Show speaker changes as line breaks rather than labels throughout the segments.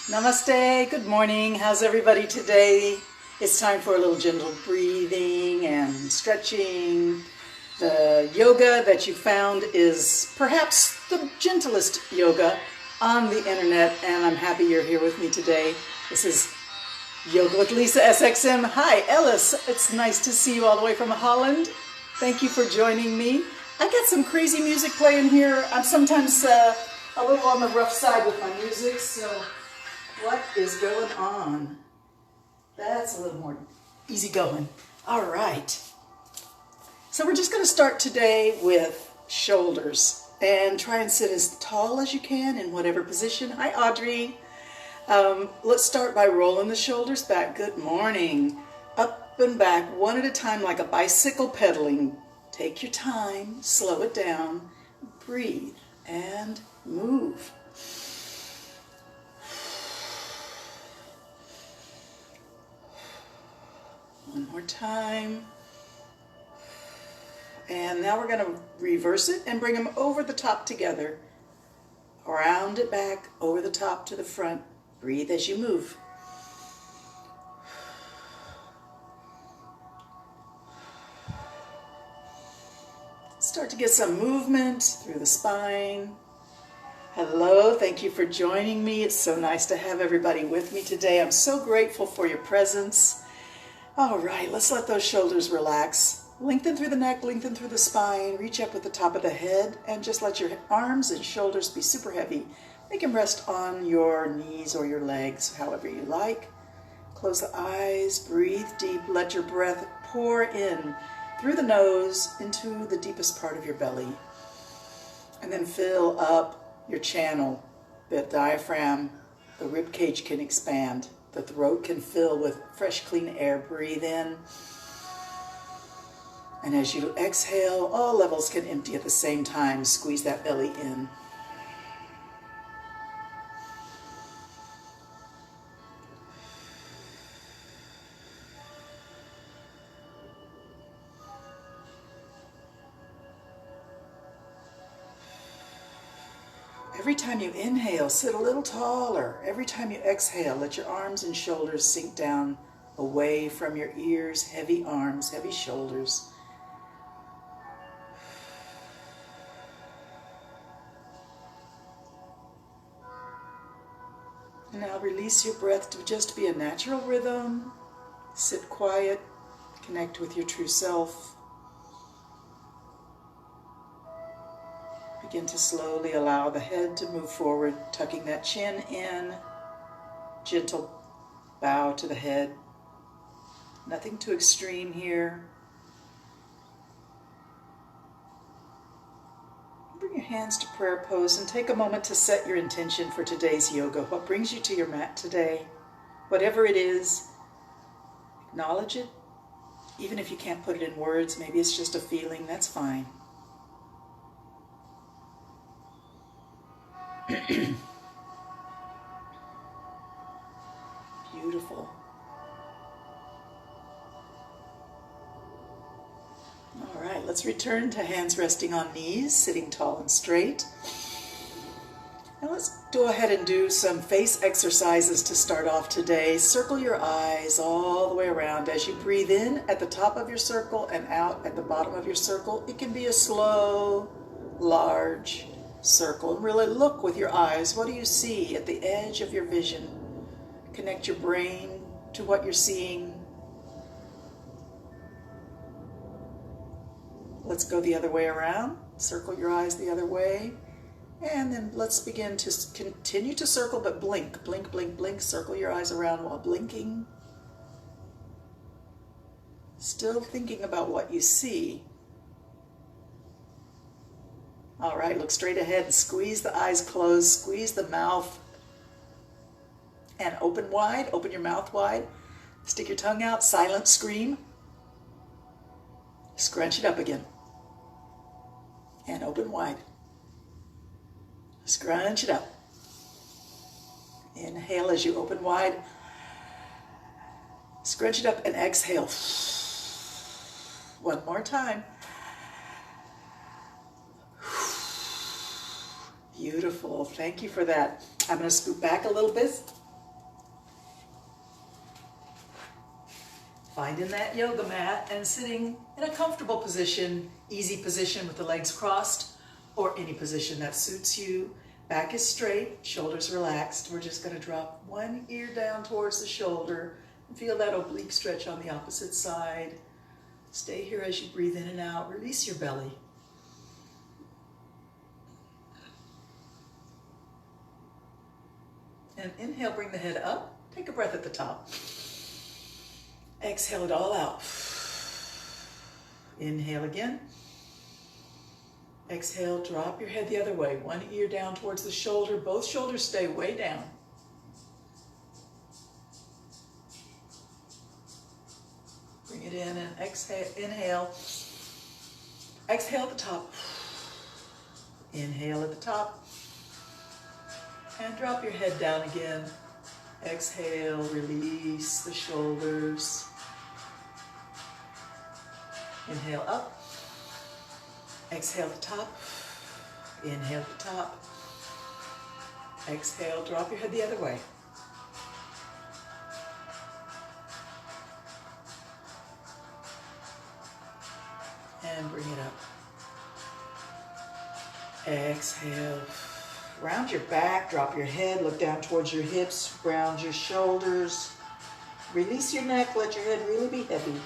Namaste, good morning. How's everybody today? It's time for a little gentle breathing and stretching. The yoga that you found is perhaps the gentlest yoga on the internet, and I'm happy you're here with me today. This is Yoga with Lisa SXM. Hi, Ellis. It's nice to see you all the way from Holland. Thank you for joining me. I got some crazy music playing here. I'm sometimes a little on the rough side with my music, so what is going on? That's a little more easy going. All right. So we're just going to start today with shoulders and try and sit as tall as you can in whatever position. Hi, Audrey. Let's start by rolling the shoulders back. Good morning. Up and back, one at a time, like a bicycle pedaling. Take your time, slow it down, breathe, and move. One more time. And now we're going to reverse it and bring them over the top together. Round it back, over the top to the front. Breathe as you move. Start to get some movement through the spine. Hello, thank you for joining me. It's so nice to have everybody with me today. I'm so grateful for your presence. All right, let's let those shoulders relax. Lengthen through the neck, lengthen through the spine, reach up with the top of the head, and just let your arms and shoulders be super heavy. Make them rest on your knees or your legs, however you like. Close the eyes, breathe deep, let your breath pour in through the nose into the deepest part of your belly. And then fill up your channel, the diaphragm, the rib cage can expand. The throat can fill with fresh, clean air. Breathe in. And as you exhale, all levels can empty at the same time. Squeeze that belly in. Every time you inhale, sit a little taller. Every time you exhale, let your arms and shoulders sink down away from your ears. Heavy arms, heavy shoulders. And now release your breath to just be a natural rhythm. Sit quiet, connect with your true self. Begin to slowly allow the head to move forward, tucking that chin in. Gentle bow to the head. Nothing too extreme here. Bring your hands to prayer pose and take a moment to set your intention for today's yoga. What brings you to your mat today? Whatever it is, acknowledge it. Even if you can't put it in words, maybe it's just a feeling, that's fine. Beautiful. All right, let's return to hands resting on knees, sitting tall and straight. Now let's go ahead and do some face exercises to start off today. Circle your eyes all the way around. As you breathe in at the top of your circle and out at the bottom of your circle, it can be a slow, large circle. And really look with your eyes. What do you see at the edge of your vision? Connect your brain to what you're seeing. Let's go the other way around. Circle your eyes the other way. And then let's begin to continue to circle, but blink, blink, blink, blink. Circle your eyes around while blinking. Still thinking about what you see. All right, look straight ahead. Squeeze the eyes closed. Squeeze the mouth. And open wide. Open your mouth wide. Stick your tongue out. Silent scream. Scrunch it up again. And open wide. Scrunch it up. Inhale as you open wide. Scrunch it up and exhale. One more time. Beautiful. Thank you for that. I'm going to scoot back a little bit Finding that yoga mat and sitting in a comfortable position, easy position with the legs crossed, or any position that suits you. Back is straight, shoulders relaxed. We're just going to drop one ear down towards the shoulder and feel that oblique stretch on the opposite side. Stay here as you breathe in and out. Release your belly. And inhale, bring the head up. Take a breath at the top. Exhale it all out. Inhale again. Exhale, drop your head the other way. One ear down towards the shoulder. Both shoulders stay way down. Bring it in and exhale. Inhale. Exhale at the top. Inhale at the top. And drop your head down again. Exhale, release the shoulders. Inhale up. Exhale at the top. Inhale at the top. Exhale, drop your head the other way. And bring it up. Exhale. Round your back, drop your head, look down towards your hips, round your shoulders. Release your neck, let your head really be heavy.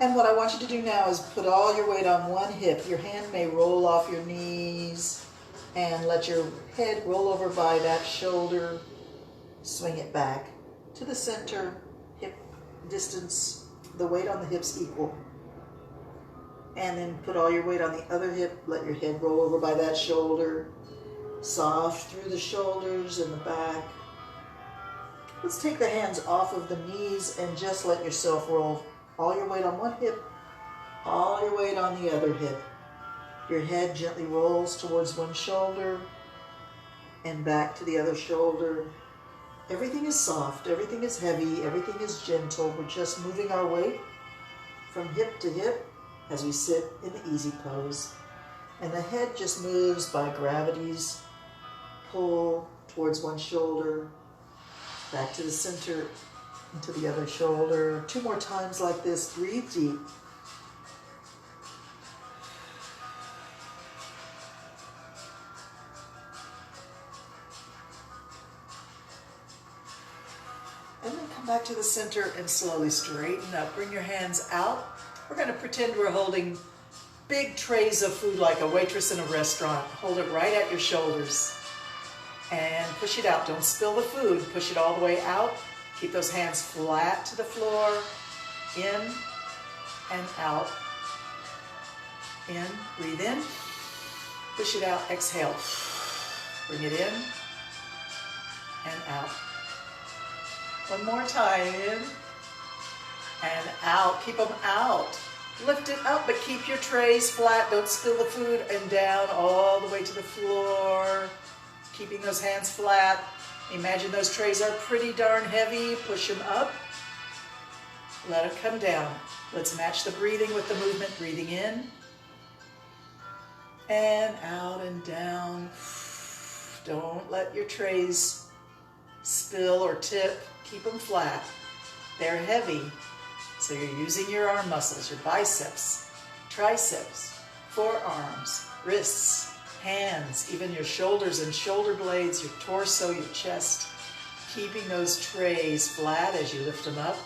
And what I want you to do now is put all your weight on one hip. Your hand may roll off your knees and let your head roll over by that shoulder. Swing it back to the center, hip distance, the weight on the hips equal. And then put all your weight on the other hip, let your head roll over by that shoulder, soft through the shoulders and the back. Let's take the hands off of the knees and just let yourself roll all your weight on one hip, all your weight on the other hip. Your head gently rolls towards one shoulder and back to the other shoulder. Everything is soft, everything is heavy, everything is gentle. We're just moving our weight from hip to hip as we sit in the easy pose. And the head just moves by gravity's pull towards one shoulder, back to the center, into the other shoulder. 2 more times like this. Breathe deep. And then come back to the center and slowly straighten up. Bring your hands out. We're going to pretend we're holding big trays of food like a waitress in a restaurant. Hold it right at your shoulders and push it out. Don't spill the food. Push it all the way out. Keep those hands flat to the floor. In and out. In. Breathe in. Push it out. Exhale. Bring it in and out. One more time, in and out. Keep them out. Lift it up, but keep your trays flat. Don't spill the food, and down all the way to the floor. Keeping those hands flat. Imagine those trays are pretty darn heavy. Push them up. Let it come down. Let's match the breathing with the movement. Breathing in and out and down. Don't let your trays spill or tip. Keep them flat. They're heavy, so you're using your arm muscles, your biceps, triceps, forearms, wrists, hands, even your shoulders and shoulder blades, your torso, your chest. Keeping those trays flat as you lift them up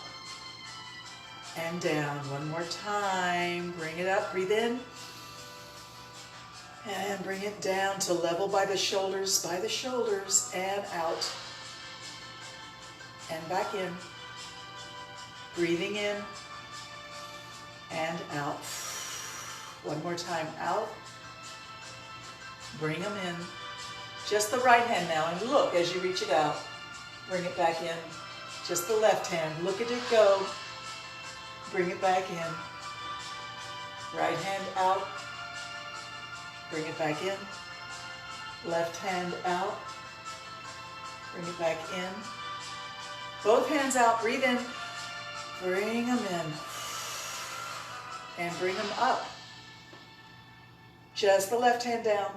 and down. One more time. Bring it up. Breathe in. And bring it down to level by the shoulders, and out. And back in. Breathing in and out. One more time. Out. Bring them in. Just the right hand now, and look as you reach it out. Bring it back in. Just the left hand. Look at it go. Bring it back in. Right hand out. Bring it back in. Left hand out. Bring it back in. Both hands out. Breathe in. Bring them in. And bring them up. Just the left hand down.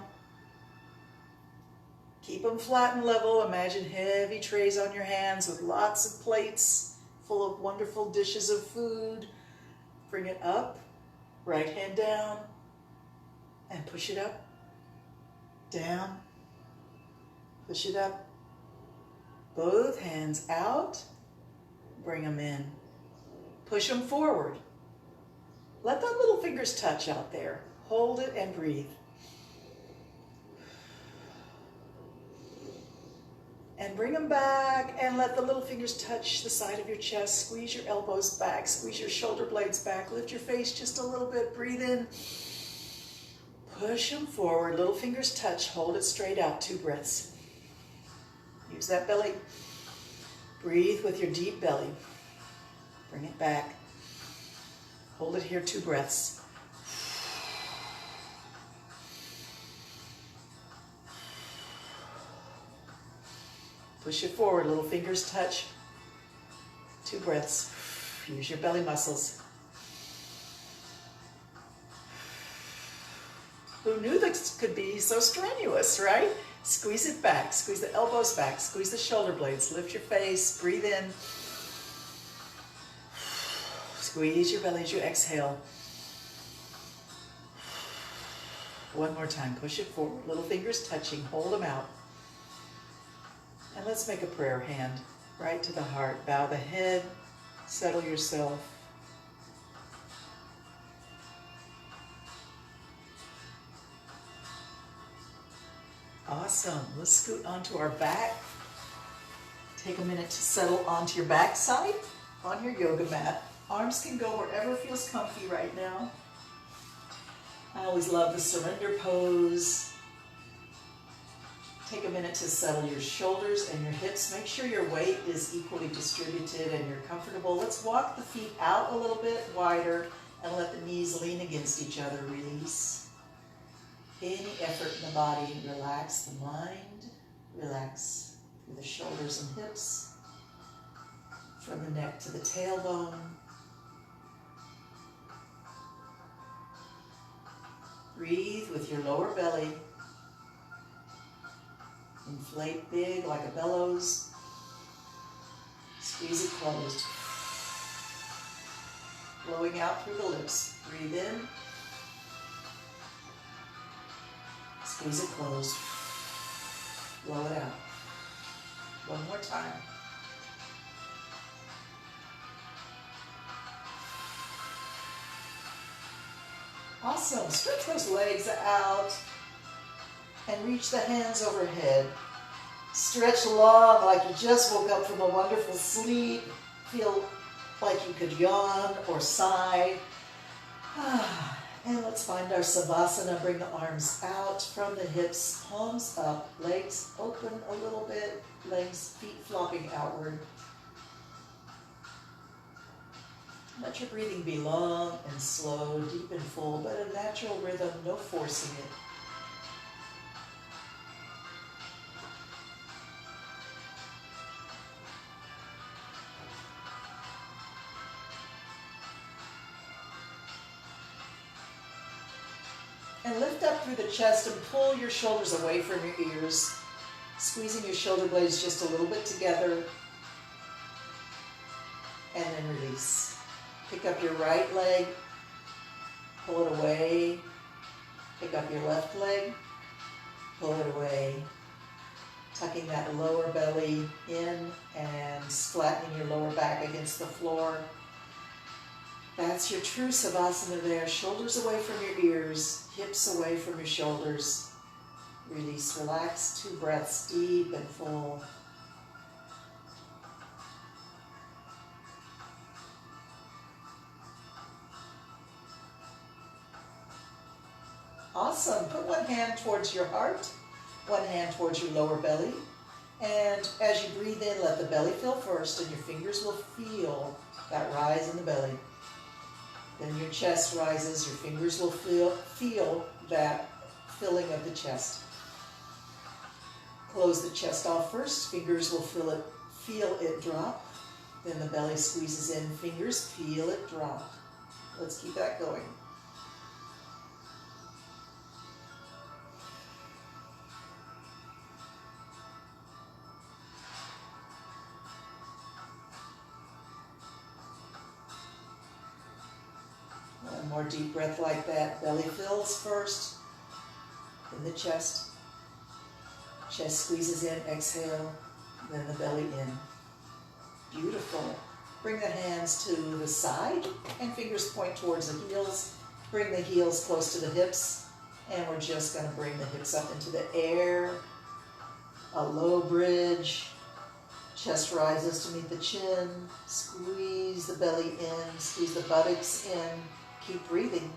Keep them flat and level. Imagine heavy trays on your hands with lots of plates full of wonderful dishes of food. Bring it up, right hand down, and push it up, down, push it up. Both hands out, bring them in. Push them forward. Let the little fingers touch out there. Hold it and breathe. And bring them back and let the little fingers touch the side of your chest. Squeeze your elbows back, squeeze your shoulder blades back. Lift your face just a little bit. Breathe in. Push them forward. Little fingers touch. Hold it straight out. 2 breaths. Use that belly. Breathe with your deep belly. Bring it back. Hold it here. 2 breaths. Push it forward, little fingers touch. 2 breaths. Use your belly muscles. Who knew this could be so strenuous, right? Squeeze it back, squeeze the elbows back, squeeze the shoulder blades, lift your face, breathe in. Squeeze your belly as you exhale. One more time, push it forward, little fingers touching, hold them out. And let's make a prayer hand, right to the heart. Bow the head, settle yourself. Awesome. Let's scoot onto our back. Take a minute to settle onto your back side on your yoga mat. Arms can go wherever feels comfy right now. I always love the surrender pose. Take a minute to settle your shoulders and your hips. Make sure your weight is equally distributed and you're comfortable. Let's walk the feet out a little bit wider and let the knees lean against each other. Release any effort in the body. Relax the mind. Relax through the shoulders and hips, from the neck to the tailbone. Breathe with your lower belly. Inflate big like a bellows. Squeeze it closed. Blowing out through the lips. Breathe in. Squeeze it closed. Blow it out. One more time. Awesome. Stretch those legs out and reach the hands overhead. Stretch long like you just woke up from a wonderful sleep. Feel like you could yawn or sigh. And let's find our Savasana. Bring the arms out from the hips, palms up, legs open a little bit, feet flopping outward. Let your breathing be long and slow, deep and full, but a natural rhythm, no forcing it. And lift up through the chest and pull your shoulders away from your ears, squeezing your shoulder blades just a little bit together, and then release. Pick up your right leg, pull it away. Pick up your left leg, pull it away. Tucking that lower belly in and flattening your lower back against the floor. That's your true Savasana there. Shoulders away from your ears, hips away from your shoulders. Release, relax, 2 breaths, deep and full. Awesome. Put one hand towards your heart, one hand towards your lower belly. And as you breathe in, let the belly fill first, and your fingers will feel that rise in the belly. Then your chest rises, your fingers will feel that filling of the chest. Close the chest off first, fingers will feel it drop. Then the belly squeezes in, fingers feel it drop. Let's keep that going. One more deep breath like that. Belly fills first, then the chest. Chest squeezes in, exhale, then the belly in. Beautiful. Bring the hands to the side and fingers point towards the heels. Bring the heels close to the hips, and we're just going to bring the hips up into the air. A low bridge. Chest rises to meet the chin. Squeeze the belly in, squeeze the buttocks in. Keep breathing.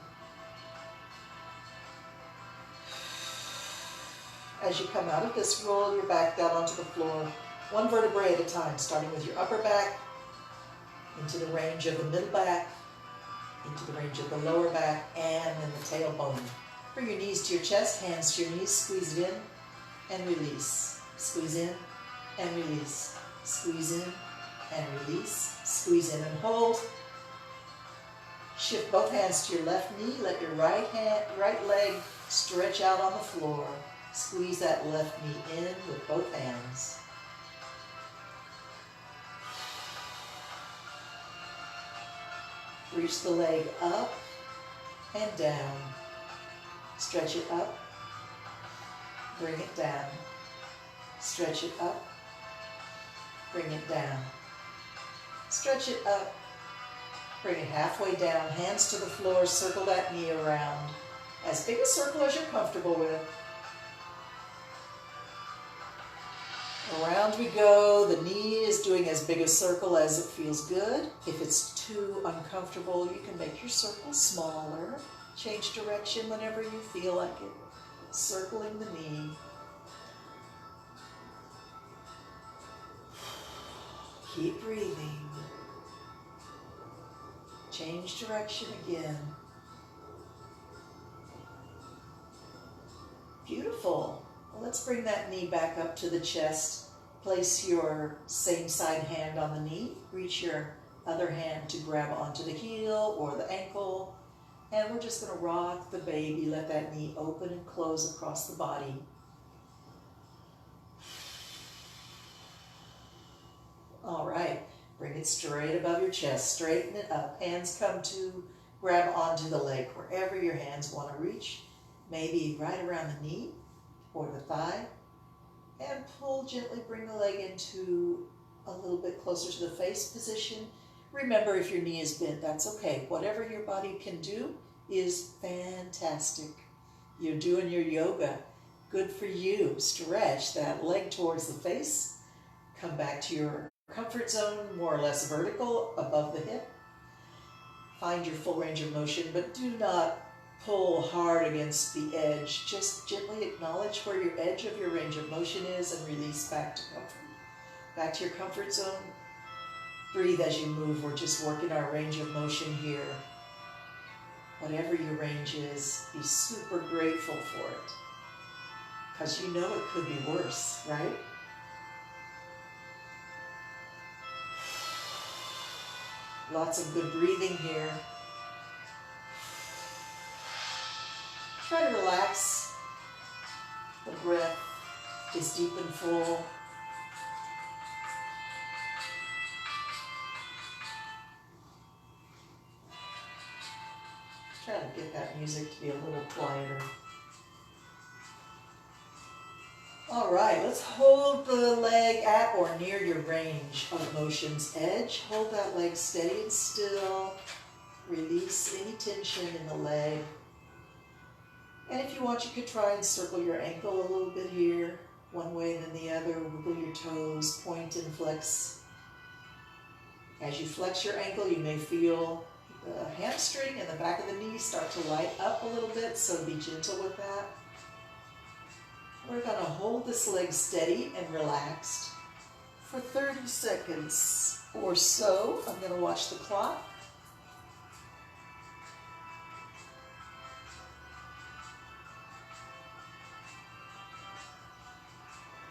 As you come out of this, roll your back down onto the floor, one vertebrae at a time, starting with your upper back, into the range of the middle back, into the range of the lower back, and then the tailbone. Bring your knees to your chest, hands to your knees, squeeze it in and release. Squeeze in and release. Squeeze in and release. Squeeze in and hold. Shift both hands to your left knee. Let your right leg stretch out on the floor. Squeeze that left knee in with both hands. Reach the leg up and down. Stretch it up. Bring it down. Stretch it up. Bring it down. Stretch it up. Bring it halfway down. Hands to the floor. Circle that knee around. As big a circle as you're comfortable with. Around we go. The knee is doing as big a circle as it feels good. If it's too uncomfortable, you can make your circle smaller. Change direction whenever you feel like it. Circling the knee. Keep breathing. Change direction again. Beautiful. Well, let's bring that knee back up to the chest. Place your same side hand on the knee. Reach your other hand to grab onto the heel or the ankle. And we're just going to rock the baby. Let that knee open and close across the body. All right. Bring it straight above your chest. Straighten it up. Hands come to grab onto the leg wherever your hands want to reach. Maybe right around the knee or the thigh. And pull gently, bring the leg into a little bit closer to the face position. Remember, if your knee is bent, that's okay. Whatever your body can do is fantastic. You're doing your yoga. Good for you. Stretch that leg towards the face. Come back to your comfort zone, more or less vertical, above the hip. Find your full range of motion, but do not pull hard against the edge. Just gently acknowledge where your edge of your range of motion is and release back to comfort. Back to your comfort zone. Breathe as you move. We're just working our range of motion here. Whatever your range is, be super grateful for it. Because you know it could be worse, right? Lots of good breathing here. Try to relax. The breath is deep and full. Try to get that music to be a little quieter. All right, let's hold the leg at or near your range of motion's edge. Hold that leg steady and still. Release any tension in the leg. And if you want, you could try and circle your ankle a little bit here, one way and then the other. Wiggle your toes, point and flex. As you flex your ankle, you may feel the hamstring and the back of the knee start to light up a little bit, so be gentle with that. We're going to hold this leg steady and relaxed for 30 seconds or so. I'm going to watch the clock.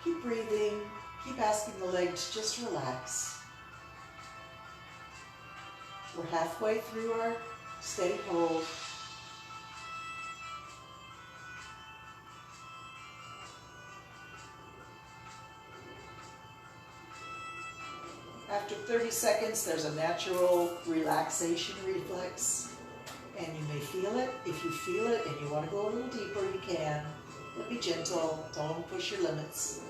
Keep breathing. Keep asking the leg to just relax. We're halfway through our steady hold. After 30 seconds, there's a natural relaxation reflex, And you may feel it. If you feel it and you want to go a little deeper, you can. But be gentle. Don't push your limits.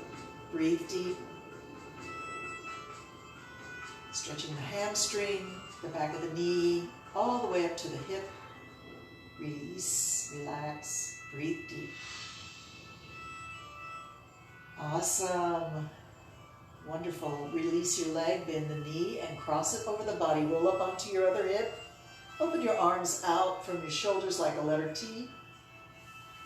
Breathe deep. Stretching the hamstring, the back of the knee, all the way up to the hip. Release, relax, breathe deep. Awesome. Wonderful. Release your leg, bend the knee, and cross it over the body. Roll up onto your other hip. Open your arms out from your shoulders like a letter T.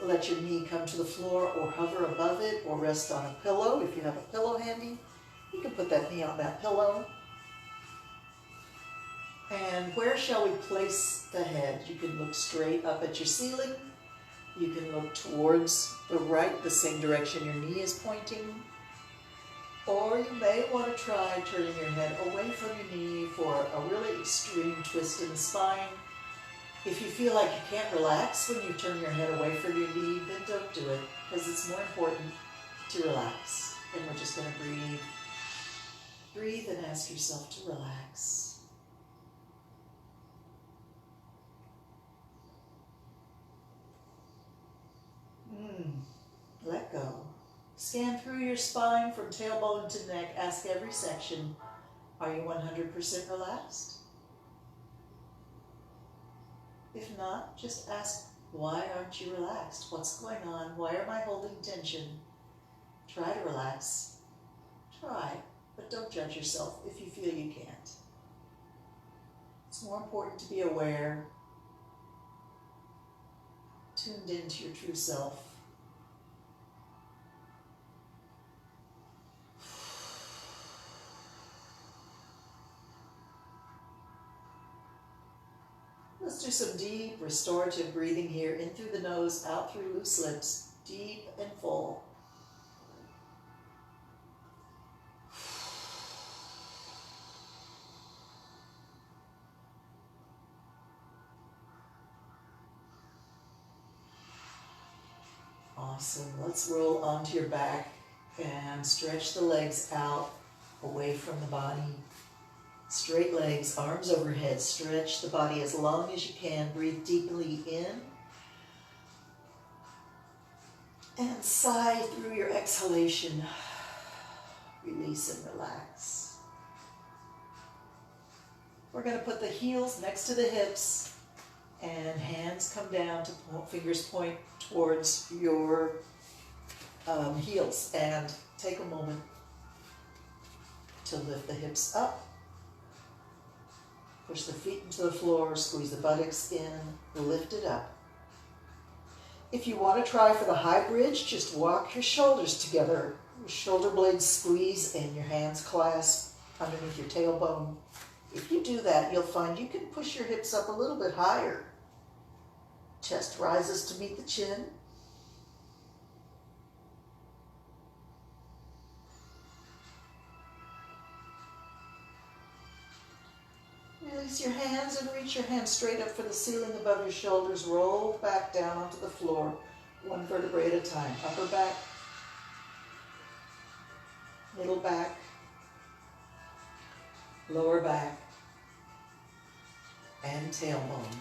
Let your knee come to the floor or hover above it or rest on a pillow. If you have a pillow handy, you can put that knee on that pillow. And where shall we place the head? You can look straight up at your ceiling. You can look towards the right, the same direction your knee is pointing. Or you may want to try turning your head away from your knee for a really extreme twist in the spine. If you feel like you can't relax when you turn your head away from your knee, then don't do it, because it's more important to relax. And we're just going to breathe. Breathe and ask yourself to relax. Let go. Scan through your spine from tailbone to neck. Ask every section, are you 100% relaxed? If not, just ask, why aren't you relaxed? What's going on? Why am I holding tension? Try to relax. Try, but don't judge yourself if you feel you can't. It's more important to be aware, tuned into your true self. Let's do some deep restorative breathing here, in through the nose, out through loose lips, deep and full. Awesome. Let's roll onto your back and stretch the legs out away from the body. Straight legs, arms overhead. Stretch the body as long as you can. Breathe deeply in. And sigh through your exhalation. Release and relax. We're going to put the heels next to the hips and hands come down to fingers point towards your heels. And take a moment to lift the hips up. Push the feet into the floor, squeeze the buttocks in, lift it up. If you want to try for the high bridge, just walk your shoulders together. Your shoulder blades squeeze and your hands clasp underneath your tailbone. If you do that, you'll find you can push your hips up a little bit higher. Chest rises to meet the chin. Release your hands and reach your hands straight up for the ceiling above your shoulders. Roll back down onto the floor, one vertebrae at a time. Upper back, middle back, lower back, and tailbone.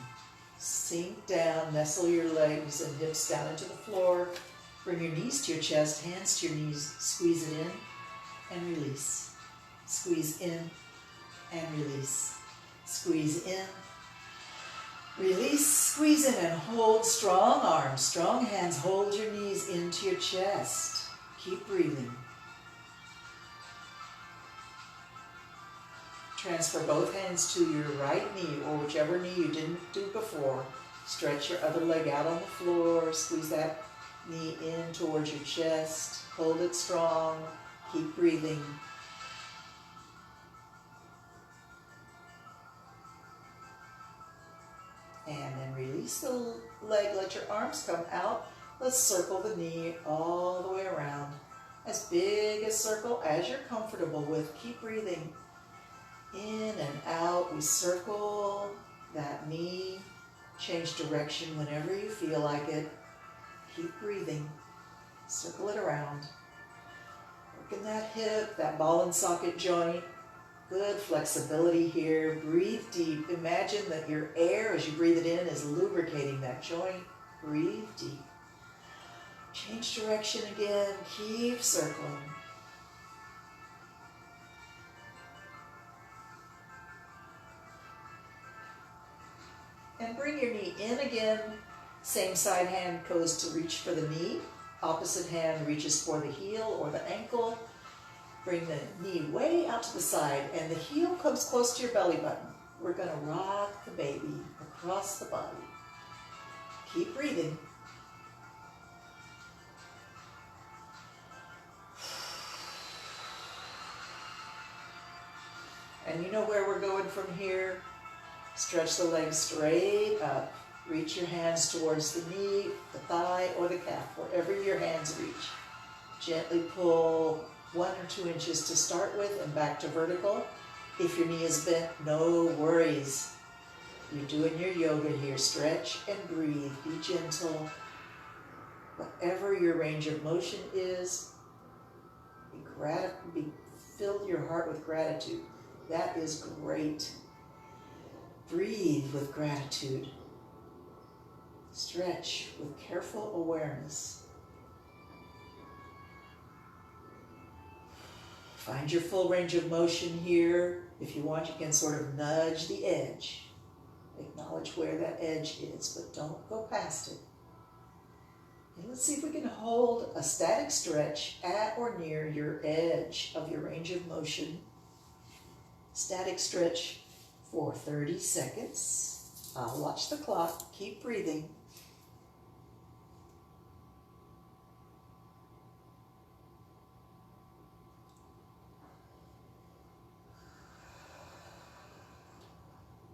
Sink down, nestle your legs and hips down into the floor. Bring your knees to your chest, hands to your knees, squeeze it in and release. Squeeze in and release. Squeeze in, release, squeeze in, and hold. Strong arms, strong hands. Hold your knees into your chest. Keep breathing. Transfer both hands to your right knee or whichever knee you didn't do before. Stretch your other leg out on the floor. Squeeze that knee in towards your chest. Hold it strong. Keep breathing. And then release the leg, let your arms come out. Let's circle the knee all the way around. As big a circle as you're comfortable with. Keep breathing. In and out, we circle that knee. Change direction whenever you feel like it. Keep breathing. Circle it around. Working that hip, that ball and socket joint. Good flexibility here. Breathe deep. Imagine that your air, as you breathe it in, is lubricating that joint. Breathe deep. Change direction again. Keep circling. And bring your knee in again. Same side hand goes to reach for the knee. Opposite hand reaches for the heel or the ankle. Bring the knee way out to the side and the heel comes close to your belly button. We're going to rock the baby across the body. Keep breathing. And you know where we're going from here? Stretch the legs straight up. Reach your hands towards the knee, the thigh, or the calf, wherever your hands reach. Gently pull 1 or 2 inches to start with and back to vertical. If your knee is bent, no worries. You're doing your yoga here. Stretch and breathe. Be gentle. Whatever your range of motion is, fill your heart with gratitude. That is great. Breathe with gratitude. Stretch with careful awareness. Find your full range of motion here. If you want, you can sort of nudge the edge. Acknowledge where that edge is, but don't go past it. And let's see if we can hold a static stretch at or near your edge of your range of motion. Static stretch for 30 seconds. I'll watch the clock. Keep breathing.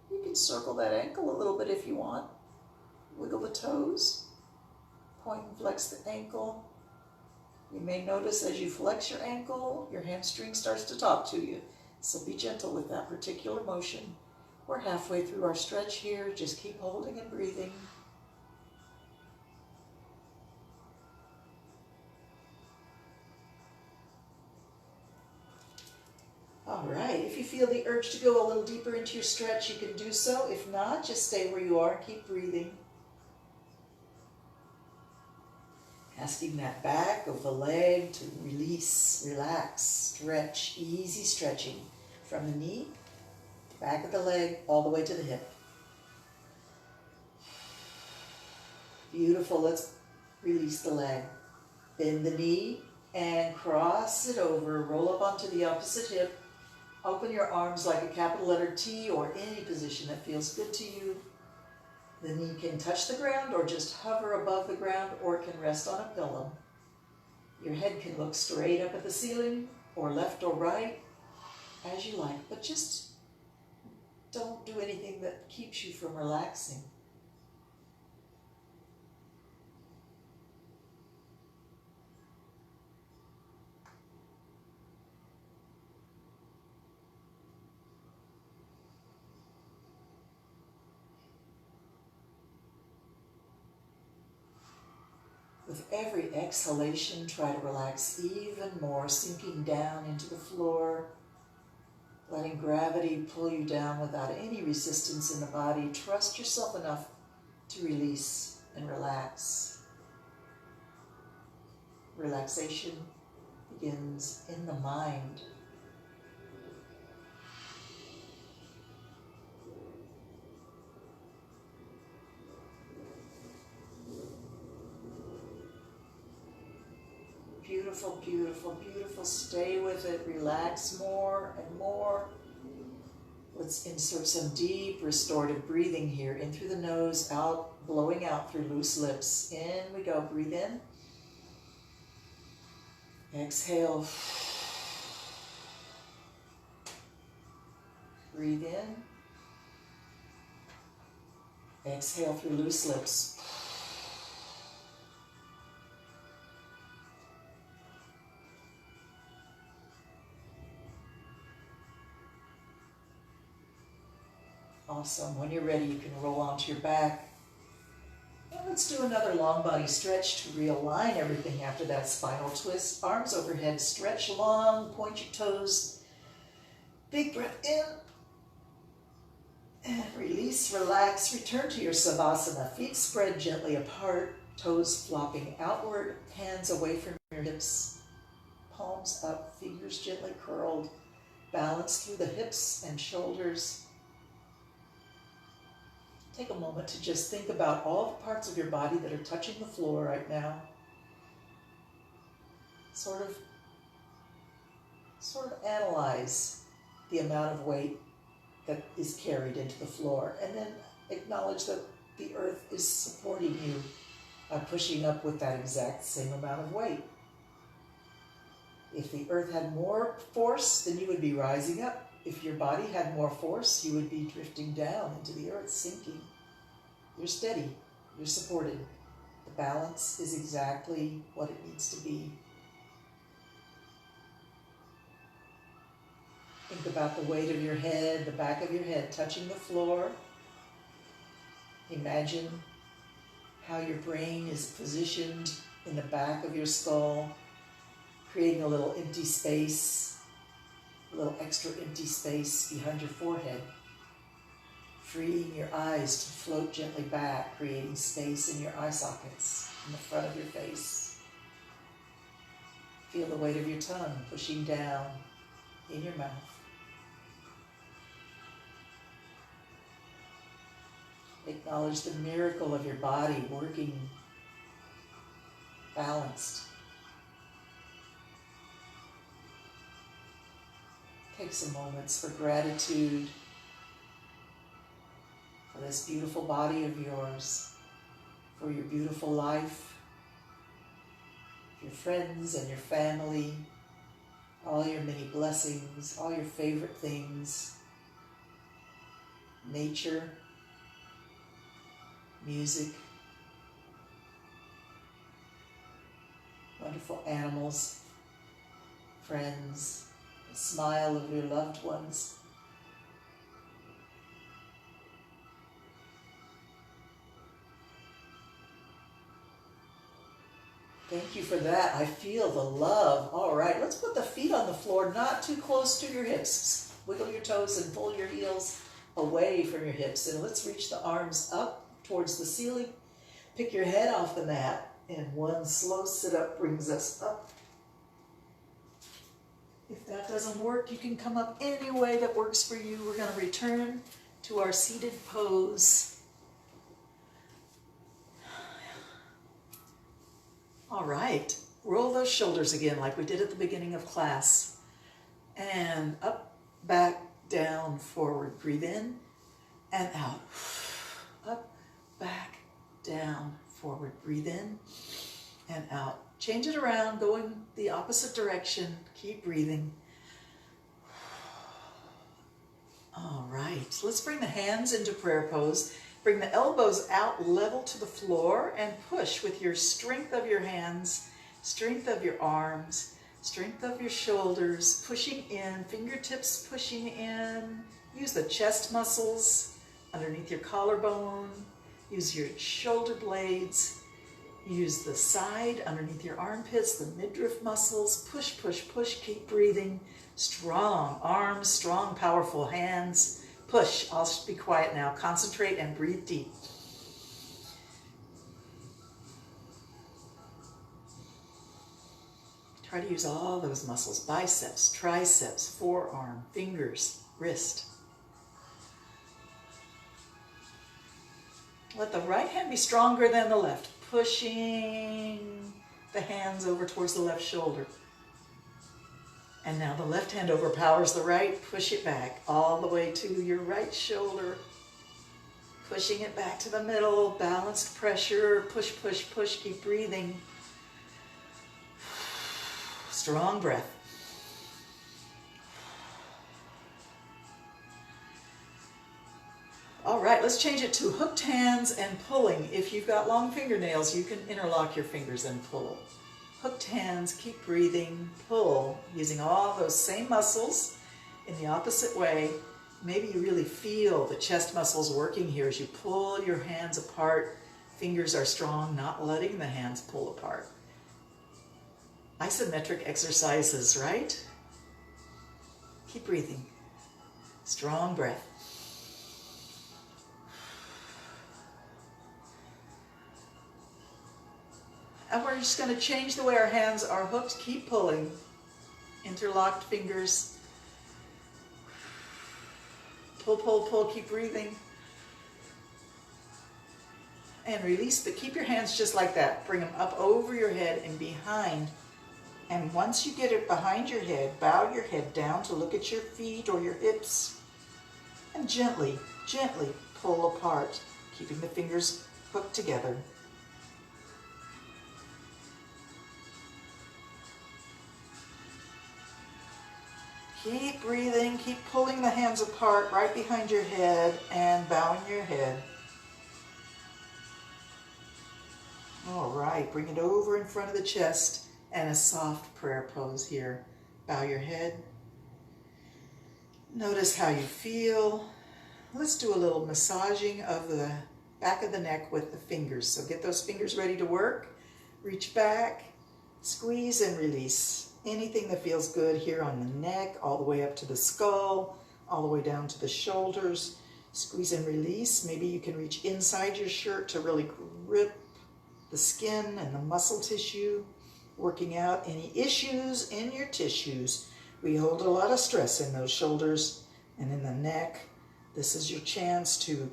You can circle that ankle a little bit if you want. Wiggle the toes. Point and flex the ankle. You may notice as you flex your ankle, your hamstring starts to talk to you. So be gentle with that particular motion. We're halfway through our stretch here. Just keep holding and breathing. All right, if you feel the urge to go a little deeper into your stretch, you can do so. If not, just stay where you are and keep breathing. Asking that back of the leg to release, relax, stretch, easy stretching from the knee, back of the leg, all the way to the hip. Beautiful. Let's release the leg. Bend the knee and cross it over. Roll up onto the opposite hip. Open your arms like a capital letter T or any position that feels good to you. The knee can touch the ground or just hover above the ground, or it can rest on a pillow. Your head can look straight up at the ceiling or left or right, as you like, but just don't do anything that keeps you from relaxing. With every exhalation, try to relax even more, sinking down into the floor, letting gravity pull you down without any resistance in the body. Trust yourself enough to release and relax. Relaxation begins in the mind. Beautiful, beautiful, beautiful. Stay with it. Relax more and more. Let's insert some deep restorative breathing here. In through the nose, out, blowing out through loose lips. In we go. Breathe in. Exhale. Breathe in. Exhale through loose lips. Awesome. When you're ready, you can roll onto your back. And let's do another long body stretch to realign everything after that spinal twist. Arms overhead, stretch long, point your toes. Big breath in. And release, relax, return to your Savasana. Feet spread gently apart, toes flopping outward, hands away from your hips. Palms up, fingers gently curled. Balance through the hips and shoulders. Take a moment to just think about all the parts of your body that are touching the floor right now. Sort of analyze the amount of weight that is carried into the floor, and then acknowledge that the earth is supporting you by pushing up with that exact same amount of weight. If the earth had more force, then you would be rising up. If your body had more force, you would be drifting down into the earth, sinking. You're steady, you're supported. The balance is exactly what it needs to be. Think about the weight of your head, the back of your head touching the floor. Imagine how your brain is positioned in the back of your skull, creating a little empty space, a little extra empty space behind your forehead. Freeing your eyes to float gently back, creating space in your eye sockets, in the front of your face. Feel the weight of your tongue pushing down in your mouth. Acknowledge the miracle of your body working balanced. Take some moments for gratitude for this beautiful body of yours, for your beautiful life, your friends and your family, all your many blessings, all your favorite things, nature, music, wonderful animals, friends, the smile of your loved ones. Thank you for that. I feel the love. All right, let's put the feet on the floor, not too close to your hips. Wiggle your toes and pull your heels away from your hips. And let's reach the arms up towards the ceiling. Pick your head off the mat, and one slow sit-up brings us up. If that doesn't work, you can come up any way that works for you. We're going to return to our seated pose. All right, roll those shoulders again like we did at the beginning of class. And up, back, down, forward. Breathe in and out. Up, back, down, forward. Breathe in and out. Change it around, going the opposite direction. Keep breathing. All right, let's bring the hands into prayer pose. Bring the elbows out level to the floor and push with your strength of your hands, strength of your arms, strength of your shoulders, pushing in, fingertips pushing in. Use the chest muscles underneath your collarbone. Use your shoulder blades. Use the side underneath your armpits, the midriff muscles. Push, push, push. Keep breathing. Strong arms, strong, powerful hands. Push. I'll be quiet now. Concentrate and breathe deep. Try to use all those muscles. Biceps, triceps, forearm, fingers, wrist. Let the right hand be stronger than the left. Pushing the hands over towards the left shoulder. And now the left hand overpowers the right. Push it back all the way to your right shoulder. Pushing it back to the middle. Balanced pressure. Push, push, push. Keep breathing. Strong breath. All right, let's change it to hooked hands and pulling. If you've got long fingernails, you can interlock your fingers and pull. Hooked hands, keep breathing, pull, using all those same muscles in the opposite way. Maybe you really feel the chest muscles working here as you pull your hands apart. Fingers are strong, not letting the hands pull apart. Isometric exercises, right? Keep breathing. Strong breath. And we're just going to change the way our hands are hooked. Keep pulling. Interlocked fingers. Pull, pull, pull. Keep breathing. And release, but keep your hands just like that. Bring them up over your head and behind. And once you get it behind your head, bow your head down to look at your feet or your hips. And gently, gently pull apart, keeping the fingers hooked together. Keep breathing, keep pulling the hands apart right behind your head and bowing your head. All right, bring it over in front of the chest and a soft prayer pose here. Bow your head. Notice how you feel. Let's do a little massaging of the back of the neck with the fingers. So get those fingers ready to work. Reach back, squeeze and release. Anything that feels good here on the neck, all the way up to the skull, all the way down to the shoulders. Squeeze and release. Maybe you can reach inside your shirt to really grip the skin and the muscle tissue, working out any issues in your tissues. We hold a lot of stress in those shoulders and in the neck. This is your chance to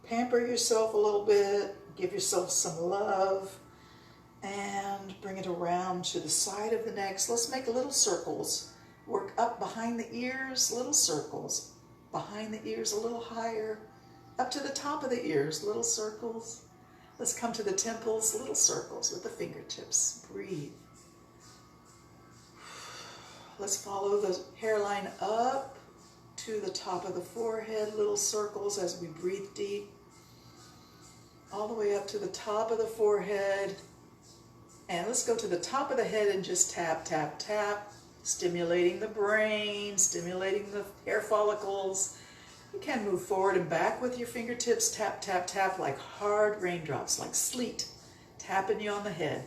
pamper yourself a little bit, give yourself some love, and bring it around to the side of the neck. So let's make little circles. Work up behind the ears, little circles. Behind the ears a little higher. Up to the top of the ears, little circles. Let's come to the temples, little circles with the fingertips. Breathe. Let's follow the hairline up to the top of the forehead, little circles as we breathe deep. All the way up to the top of the forehead. And let's go to the top of the head and just tap, tap, tap, stimulating the brain, stimulating the hair follicles. You can move forward and back with your fingertips, tap, tap, tap, like hard raindrops, like sleet, tapping you on the head.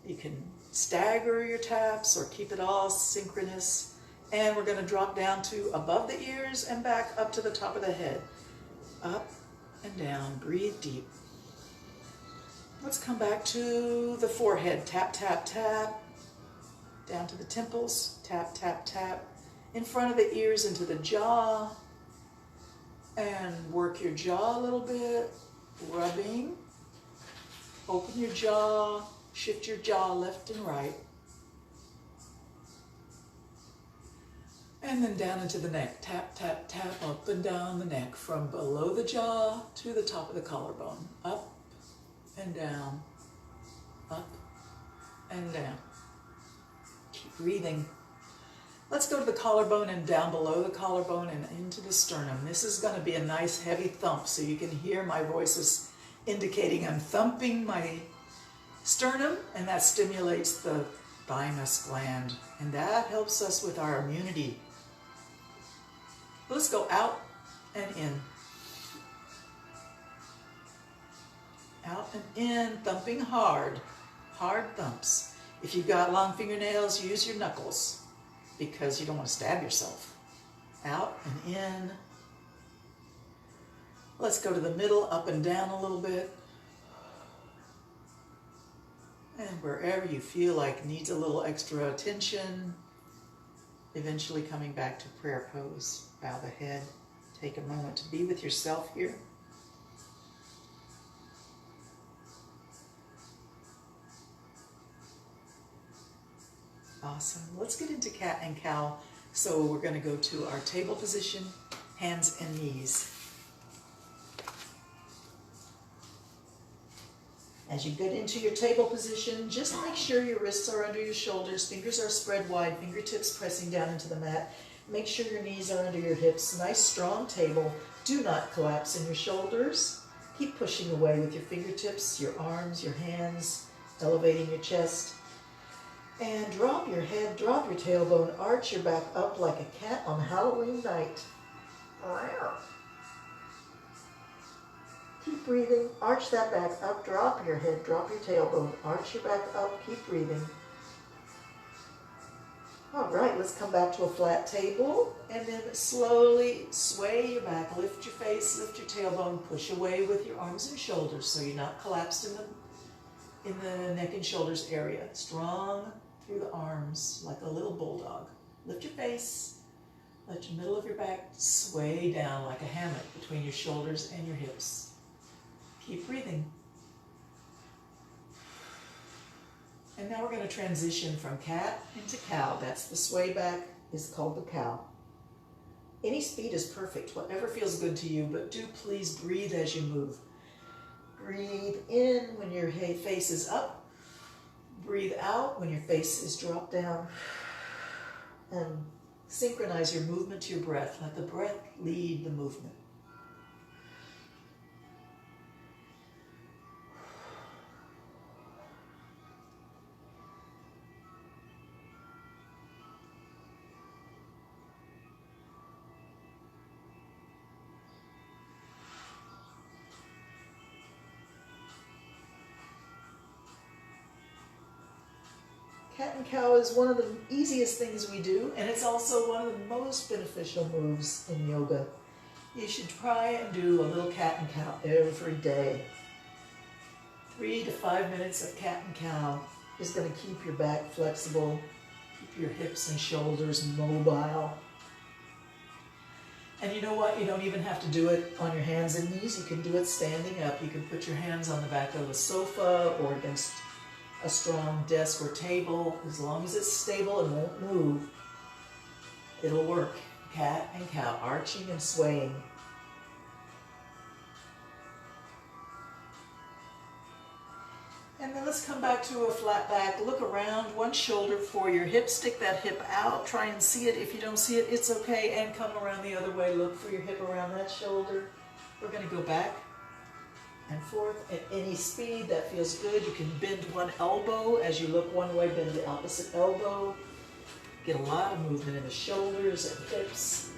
You can stagger your taps or keep it all synchronous. And we're going to drop down to above the ears and back up to the top of the head. Up and down, breathe deep. Let's come back to the forehead, tap, tap, tap, down to the temples, tap, tap, tap, in front of the ears into the jaw, and work your jaw a little bit, rubbing, open your jaw, shift your jaw left and right, and then down into the neck, tap, tap, tap, up and down the neck, from below the jaw to the top of the collarbone, up and down, up and down. Keep breathing. Let's go to the collarbone and down below the collarbone and into the sternum. This is going to be a nice heavy thump, so you can hear my voice is indicating I'm thumping my sternum, and that stimulates the thymus gland, and that helps us with our immunity. Let's go out and in. Out and in, thumping hard, hard thumps. If you've got long fingernails, use your knuckles because you don't want to stab yourself. Out and in. Let's go to the middle, up and down a little bit. And wherever you feel like needs a little extra attention, eventually coming back to prayer pose. Bow the head. Take a moment to be with yourself here. Awesome. Let's get into cat and cow. So we're going to go to our table position, hands and knees. As you get into your table position, just make sure your wrists are under your shoulders, fingers are spread wide, fingertips pressing down into the mat. Make sure your knees are under your hips. Nice strong table. Do not collapse in your shoulders. Keep pushing away with your fingertips, your arms, your hands, elevating your chest. And drop your head, drop your tailbone, arch your back up like a cat on Halloween night. Keep breathing, arch that back up, drop your head, drop your tailbone, arch your back up, keep breathing. All right, let's come back to a flat table and then slowly sway your back, lift your face, lift your tailbone, push away with your arms and shoulders so you're not collapsed in the neck and shoulders area. Strong through the arms like a little bulldog. Lift your face, let your middle of your back sway down like a hammock between your shoulders and your hips. Keep breathing. And now we're going to transition from cat into cow. That's the sway back, is called the cow. Any speed is perfect, whatever feels good to you, but do please breathe as you move. Breathe in when your face is up. Breathe out when your face is dropped down. And synchronize your movement to your breath. Let the breath lead the movement. Cat and cow is one of the easiest things we do, and it's also one of the most beneficial moves in yoga. You should try and do a little cat and cow every day. 3 to 5 minutes of cat and cow is going to keep your back flexible, keep your hips and shoulders mobile. And you know what? You don't even have to do it on your hands and knees. You can do it standing up. You can put your hands on the back of a sofa or against a strong desk or table. As long as it's stable and won't move, it'll work. Cat and cow, arching and swaying. And then let's come back to a flat back. Look around, one shoulder for your hip. Stick that hip out. Try and see it. If you don't see it, it's okay. And come around the other way. Look for your hip around that shoulder. We're going to go back and forth at any speed that feels good. You can bend one elbow as you look one way, bend the opposite elbow. Get a lot of movement in the shoulders and hips.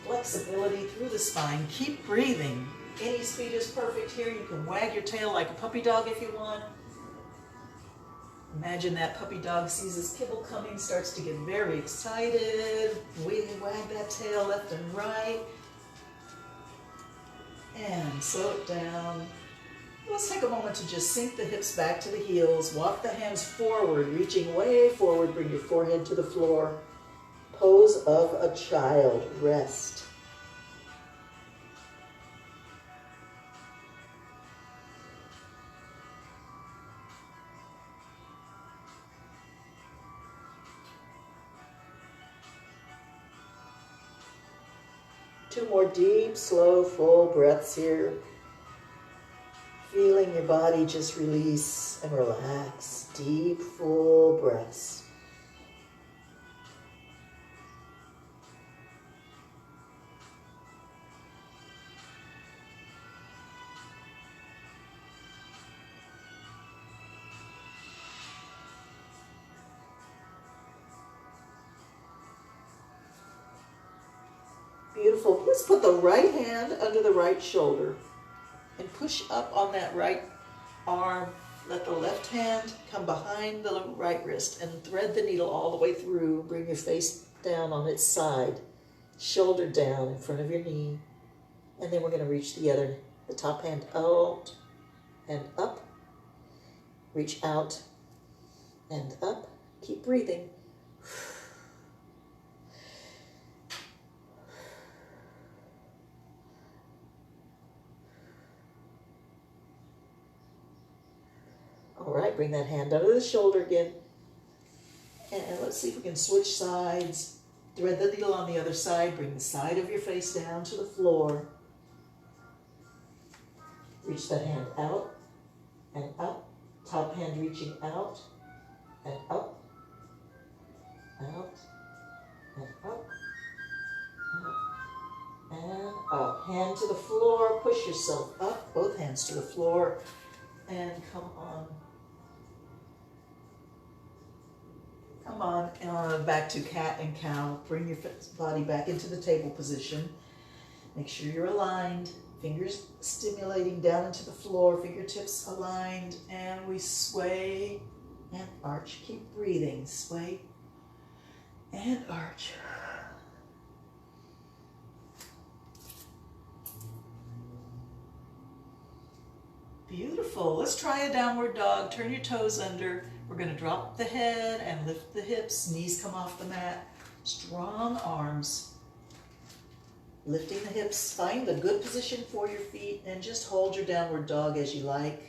Flexibility through the spine. Keep breathing. Any speed is perfect here. You can wag your tail like a puppy dog if you want. Imagine that puppy dog sees his kibble coming, starts to get very excited. Wag that tail left and right. And slow it down. Let's take a moment to just sink the hips back to the heels. Walk the hands forward, reaching way forward. Bring your forehead to the floor. Pose of a child. Rest. Two more deep, slow, full breaths here. Feeling your body just release and relax. Deep, full breaths. Beautiful. Let's put the right hand under the right shoulder and push up on that right arm. Let the left hand come behind the right wrist and thread the needle all the way through. Bring your face down on its side, shoulder down in front of your knee. And then we're going to reach the top hand out and up. Reach out and up. Keep breathing. All right, bring that hand under the shoulder again. And let's see if we can switch sides. Thread the needle on the other side. Bring the side of your face down to the floor. Reach that hand out and up. Top hand reaching out and up, out, and up, out, and up. Hand to the floor. Push yourself up. Both hands to the floor. And come on. Come on, back to cat and cow. Bring your body back into the table position. Make sure you're aligned. Fingers stimulating down into the floor. Fingertips aligned. And we sway and arch. Keep breathing. Sway and arch. Beautiful. Let's try a downward dog. Turn your toes under. We're going to drop the head and lift the hips. Knees come off the mat. Strong arms. Lifting the hips. Find a good position for your feet and just hold your downward dog as you like.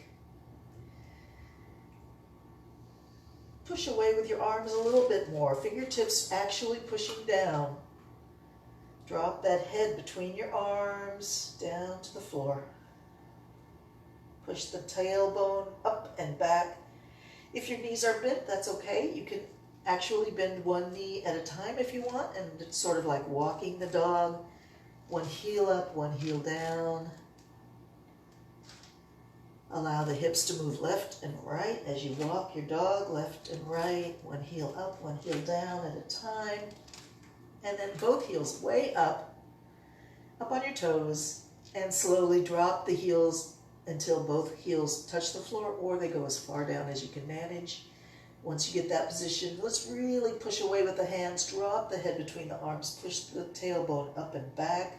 Push away with your arms a little bit more. Fingertips actually pushing down. Drop that head between your arms down to the floor. Push the tailbone up and back. If your knees are bent, that's okay. You can actually bend one knee at a time if you want, and it's sort of like walking the dog. One heel up, one heel down. Allow the hips to move left and right as you walk your dog, left and right. One heel up, one heel down at a time. And then both heels way up on your toes, and slowly drop the heels until both heels touch the floor, or they go as far down as you can manage. Once you get that position, let's really push away with the hands. Drop the head between the arms. Push the tailbone up and back.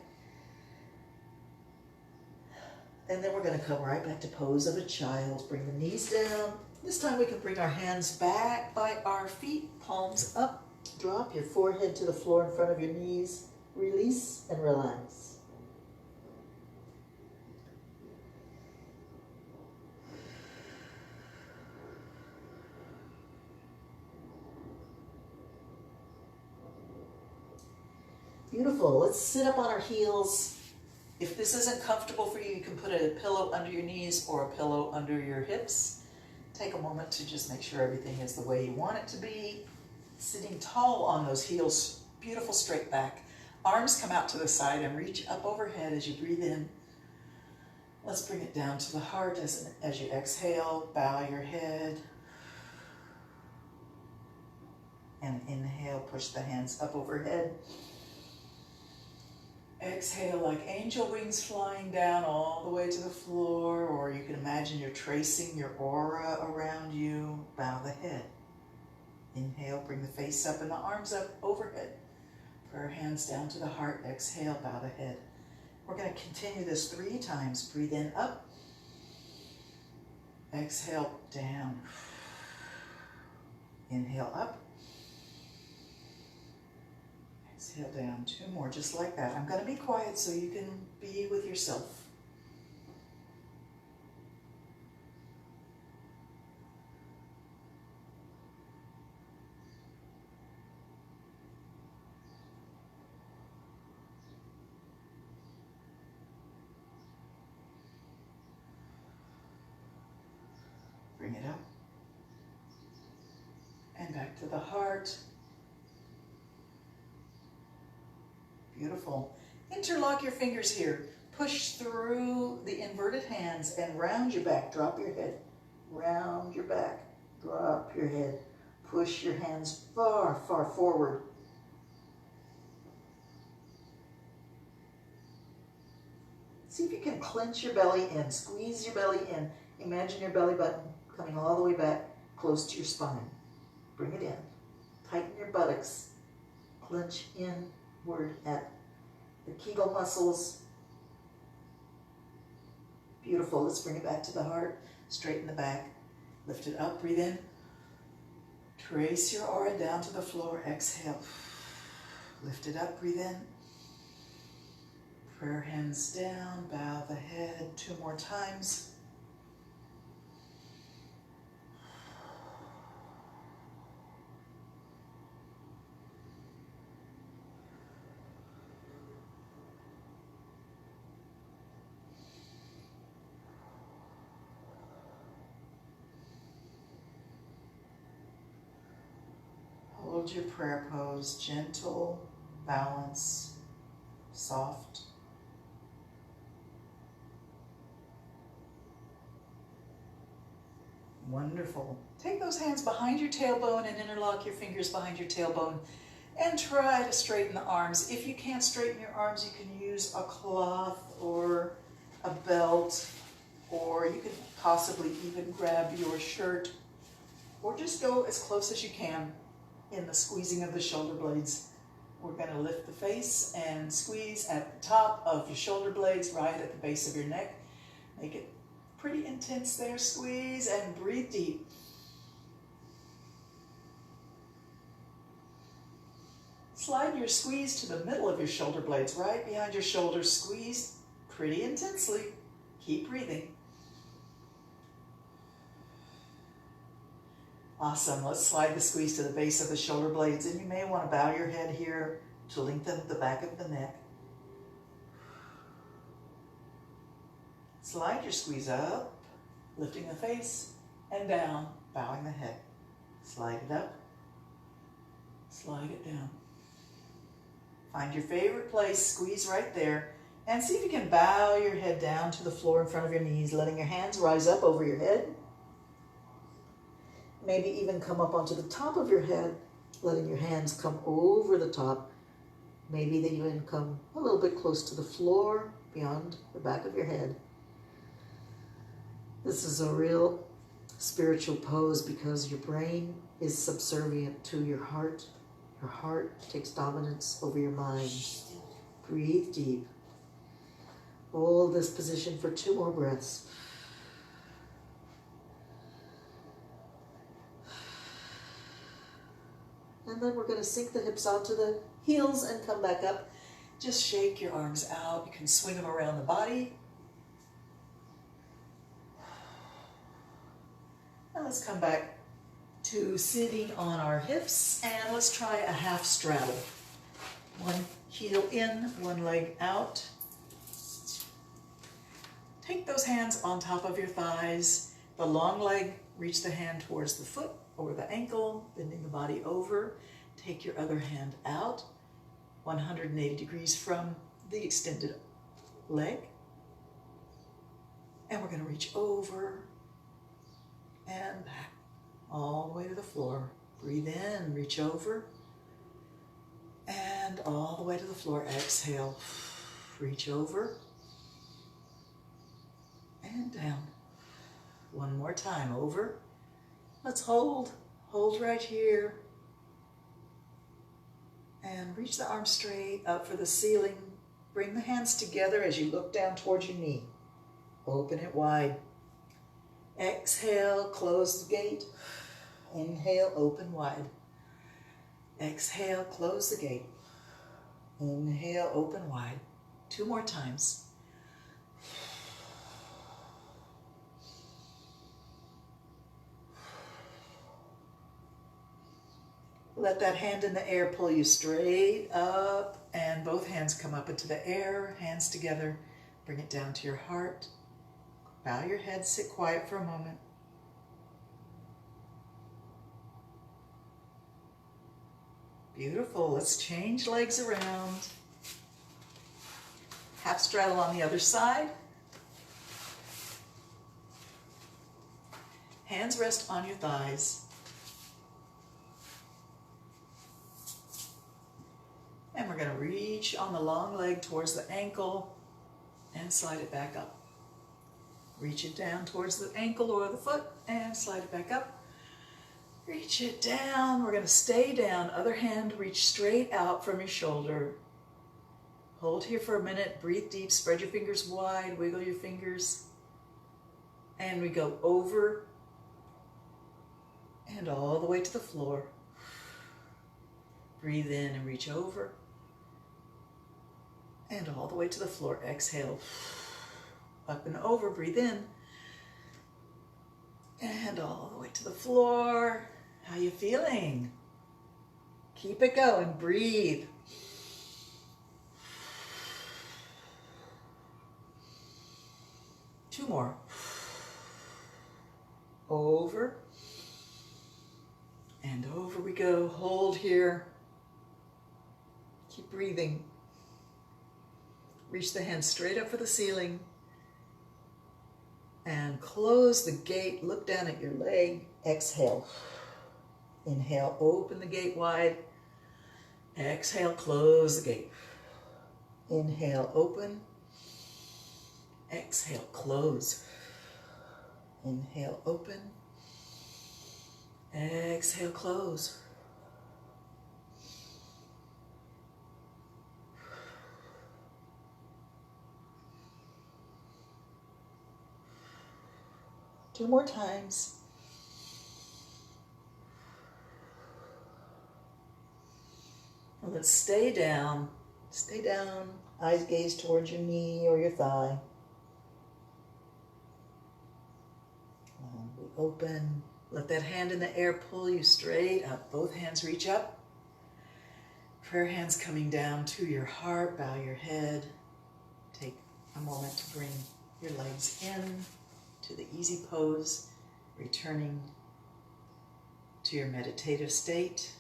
And then we're going to come right back to pose of a child. Bring the knees down. This time we can bring our hands back by our feet, palms up. Drop your forehead to the floor in front of your knees. Release and relax. Beautiful. Let's sit up on our heels. If this isn't comfortable for you, you can put a pillow under your knees or a pillow under your hips. Take a moment to just make sure everything is the way you want it to be. Sitting tall on those heels, beautiful straight back. Arms come out to the side and reach up overhead as you breathe in. Let's bring it down to the heart as you exhale. Bow your head. And inhale, push the hands up overhead. Exhale like angel wings flying down all the way to the floor, or you can imagine you're tracing your aura around you. Bow the head. Inhale, bring the face up and the arms up overhead. Prayer hands down to the heart. Exhale, bow the head. We're going to continue this 3 times. Breathe in, up. Exhale, down. Inhale, up. Exhale down. 2 more, just like that. I'm going to be quiet so you can be with yourself. Bring it up. And back to the heart. Beautiful. Interlock your fingers here. Push through the inverted hands and round your back. Drop your head. Round your back. Drop your head. Push your hands far, far forward. See if you can clench your belly in. Squeeze your belly in. Imagine your belly button coming all the way back close to your spine. Bring it in. Tighten your buttocks. Clench inward at the Kegel muscles. Beautiful. Let's bring it back to the heart. Straighten the back. Lift it up. Breathe in. Trace your aura down to the floor. Exhale. Lift it up. Breathe in. Prayer hands down. Bow the head. 2 more times. Hold your prayer pose, gentle, balance, soft. Wonderful. Take those hands behind your tailbone and interlock your fingers behind your tailbone and try to straighten the arms. If you can't straighten your arms, you can use a cloth or a belt, or you could possibly even grab your shirt or just go as close as you can in the squeezing of the shoulder blades. We're going to lift the face and squeeze at the top of your shoulder blades, right at the base of your neck. Make it pretty intense there. Squeeze and breathe deep. Slide your squeeze to the middle of your shoulder blades, right behind your shoulders. Squeeze pretty intensely. Keep breathing. Awesome. Let's slide the squeeze to the base of the shoulder blades, and you may want to bow your head here to lengthen the back of the neck. Slide your squeeze up, lifting the face, and down, bowing the head. Slide it up, slide it down. Find your favorite place, squeeze right there, and see if you can bow your head down to the floor in front of your knees, letting your hands rise up over your head. Maybe even come up onto the top of your head, letting your hands come over the top. Maybe they even come a little bit close to the floor, beyond the back of your head. This is a real spiritual pose because your brain is subservient to your heart. Your heart takes dominance over your mind. Breathe deep. Hold this position for 2 more breaths. And then we're going to sink the hips onto the heels and come back up. Just shake your arms out. You can swing them around the body. And let's come back to sitting on our hips, and let's try a half straddle. One heel in, one leg out. Take those hands on top of your thighs. The long leg, reach the hand towards the foot or the ankle, bending the body over. Take your other hand out, 180 degrees from the extended leg. And we're going to reach over and back, all the way to the floor. Breathe in, reach over, and all the way to the floor. Exhale, reach over, and down. One more time, over. Let's hold right here. And reach the arms straight up for the ceiling. Bring the hands together as you look down towards your knee. Open it wide. Exhale, close the gate. Inhale, open wide. Exhale, close the gate. Inhale, open wide. 2 more times. Let that hand in the air pull you straight up, and both hands come up into the air, hands together. Bring it down to your heart. Bow your head, sit quiet for a moment. Beautiful. Let's change legs around. Half straddle on the other side. Hands rest on your thighs. And we're going to reach on the long leg towards the ankle and slide it back up. Reach it down towards the ankle or the foot and slide it back up. Reach it down. We're going to stay down. Other hand, reach straight out from your shoulder. Hold here for a minute. Breathe deep. Spread your fingers wide. Wiggle your fingers. And we go over and all the way to the floor. Breathe in and reach over. And all the way to the floor. Exhale. Up and over. Breathe in. And all the way to the floor. How you feeling? Keep it going. Breathe. Two more. Over. And over we go. Hold here. Keep breathing. Reach the hands straight up for the ceiling. And close the gate. Look down at your leg. Exhale. Inhale, open the gate wide. Exhale, close the gate. Inhale, open. Exhale, close. Inhale, open. Exhale, close. Two more times. And let's stay down. Stay down. Eyes gaze towards your knee or your thigh. And we open. Let that hand in the air pull you straight up. Both hands reach up. Prayer hands coming down to your heart. Bow your head. Take a moment to bring your legs in to the easy pose, returning to your meditative state.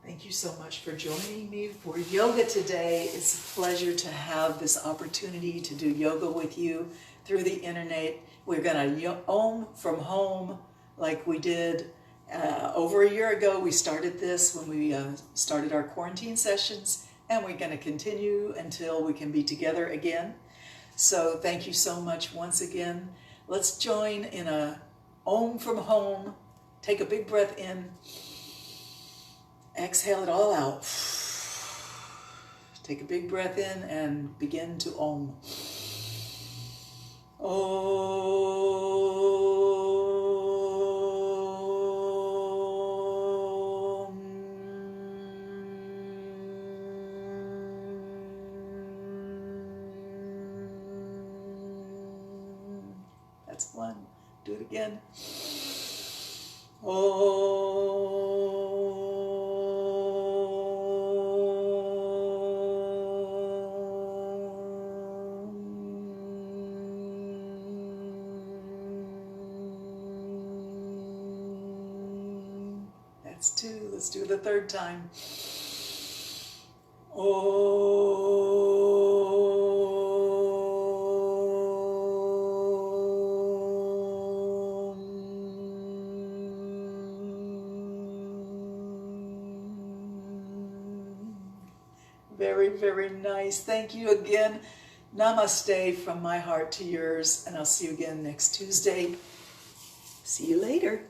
Thank you so much for joining me for yoga today. It's a pleasure to have this opportunity to do yoga with you through the internet. We're going to Om from home like we did over a year ago. We started this when we started our quarantine sessions, and we're going to continue until we can be together again. So thank you so much once again. Let's join in a Om from home. Take a big breath in. Exhale it all out. Take a big breath in and begin to Om. Om. That's one. Do it again. Om. That's two. Let's do the third time. Very, very nice. Thank you again. Namaste from my heart to yours, and I'll see you again next Tuesday. See you later.